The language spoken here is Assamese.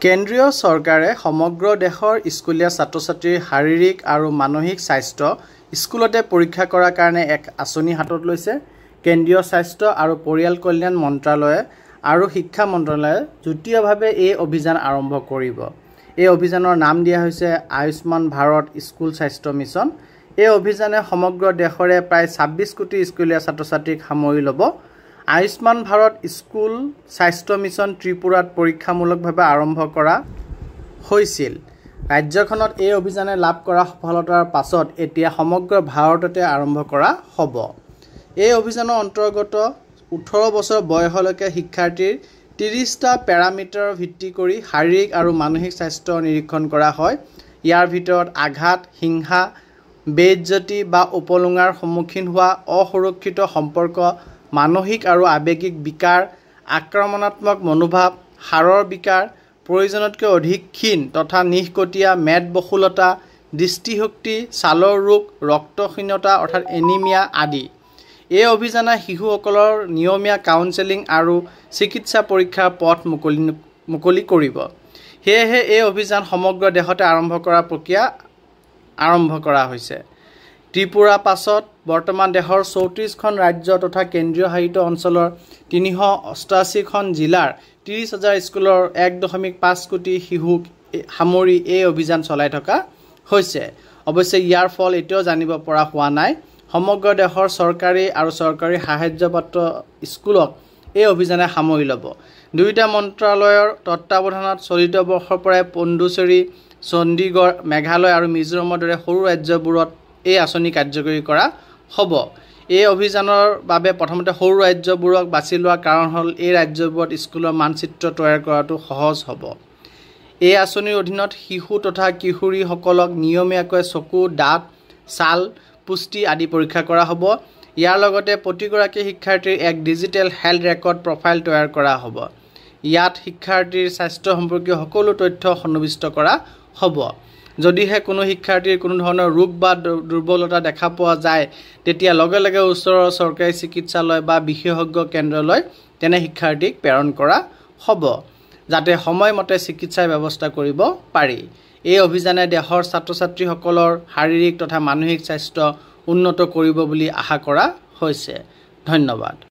কেন্দ্ৰীয় চৰকাৰে সমগ্ৰ দেশৰ স্কুলীয়া ছাত্ৰ-ছাত্ৰীৰ শাৰীৰিক আৰু মানসিক স্বাস্থ্য স্কুলতে পৰীক্ষা কৰাৰ কাৰণে এক আঁচনি হাতত লৈছে। কেন্দ্ৰীয় স্বাস্থ্য আৰু পৰিয়াল কল্যাণ মন্ত্ৰালয়ে আৰু শিক্ষা মন্ত্ৰালয়ে যুটীয়াভাৱে এই অভিযান আৰম্ভ কৰিব। এই অভিযানৰ নাম দিয়া হৈছে আয়ুষ্মান ভাৰত স্কুল স্বাস্থ্য মিছন। এই অভিযানে সমগ্ৰ দেশৰে প্ৰায় 26 কোটি স্কুলীয়া ছাত্ৰ-ছাত্ৰীক সামৰি ল'ব। আয়ুষ্মান ভাৰত স্কুল স্বাস্থ্য মিছন ত্ৰিপুৰাত পৰীক্ষামূলকভাৱে আৰম্ভ কৰা হৈছিল। ৰাজ্যখনত এই অভিযানে লাভ কৰা সফলতাৰ পাছত এতিয়া সমগ্ৰ ভাৰততে আৰম্ভ কৰা হ'ব। এই অভিযানৰ অন্তৰ্গত 18 বছৰ বয়সলৈকে শিক্ষাৰ্থীৰ 30টা পেৰামিটাৰ ভিত্তি কৰি শাৰীৰিক আৰু মানসিক স্বাস্থ্য নিৰীক্ষণ কৰা হয়। ইয়াৰ ভিতৰত আঘাত, হিংসা, বেইজ্জতি বা উপলুঙাৰ সন্মুখীন হোৱা, অসুৰক্ষিত সম্পৰ্ক, মানসিক আৰু আৱেগিক বিকাৰ, আক্ৰমণাত্মক মনোভাৱ, হাড়ৰ বিকাৰ, প্ৰয়োজনতকৈ অধিক ক্ষীণ তথা নিষ্কটীয়া, মেদবহুলতা, দৃষ্টিশক্তি, ছালৰ ৰোগ, ৰক্তহীনতা অৰ্থাৎ এনিমিয়া আদি। এই অভিযানে শিশুসকলৰ নিয়মীয়া কাউন্সেলিং আৰু চিকিৎসা পৰীক্ষাৰ পথ মুকলি কৰিব। সেয়েহে এই অভিযান সমগ্ৰ দেশতে আৰম্ভ কৰাৰ প্ৰক্ৰিয়া আৰম্ভ কৰা হৈছে। ত্ৰিপুৰাৰ পাছত বৰ্তমান দেশৰ 34খন ৰাজ্য তথা কেন্দ্ৰীয় শাসিত অঞ্চলৰ 388খন জিলাৰ 30,000 স্কুলৰ 1.5 কোটি শিশুক সামৰি এই অভিযান চলাই থকা হৈছে। অৱশ্যে ইয়াৰ ফল এতিয়াও জানিব পৰা হোৱা নাই। সমগ্ৰ দেশৰ চৰকাৰী আৰু চৰকাৰী সাহায্যপ্ৰাপ্ত স্কুলক এই অভিযানে সামৰি ল'ব। দুয়োটা মন্ত্ৰালয়ৰ তত্বাৱধানত চলিত বৰ্ষৰ পৰাই পণ্ডুচেৰী, চণ্ডীগড়, মেঘালয় আৰু মিজোৰামৰ দৰে সৰু ৰাজ্যবোৰত এই আঁচনি কাৰ্যকৰী কৰা হ'ব। এই অভিযানৰ বাবে প্ৰথমতে সৰু ৰাজ্যবোৰক বাছি লোৱাৰ কাৰণ হ'ল এই ৰাজ্যবোৰত স্কুলৰ মানচিত্ৰ তৈয়াৰ কৰাটো সহজ হ'ব। এই আঁচনিৰ অধীনত শিশু তথা কিশোৰীসকলক নিয়মীয়াকৈ চকু, দাঁত, ছাল, পুষ্টি আদি পৰীক্ষা কৰা হ'ব। ইয়াৰ লগতে প্ৰতিগৰাকী শিক্ষাৰ্থীৰ এক ডিজিটেল হেল্থ ৰেকৰ্ড প্ৰফাইল তৈয়াৰ কৰা হ'ব। ইয়াত শিক্ষাৰ্থীৰ স্বাস্থ্য সম্পৰ্কীয় সকলো তথ্য সন্নিৱিষ্ট কৰা হ'ব। যদিহে কোনো শিক্ষাৰ্থীৰ কোনো ধৰণৰ ৰোগ বা দুৰ্বলতা দেখা পোৱা যায়, তেতিয়া লগে লগে ওচৰৰ চৰকাৰী চিকিৎসালয় বা বিশেষজ্ঞ কেন্দ্ৰলৈ তেনে শিক্ষাৰ্থীক প্ৰেৰণ কৰা হ'ব, যাতে সময়মতে চিকিৎসাৰ ব্যৱস্থা কৰিব পাৰি। এই অভিযানে দেশৰ ছাত্ৰ-ছাত্ৰীসকলৰ শাৰীৰিক তথা মানসিক স্বাস্থ্য উন্নত কৰিব বুলি আশা কৰা হৈছে। ধন্যবাদ।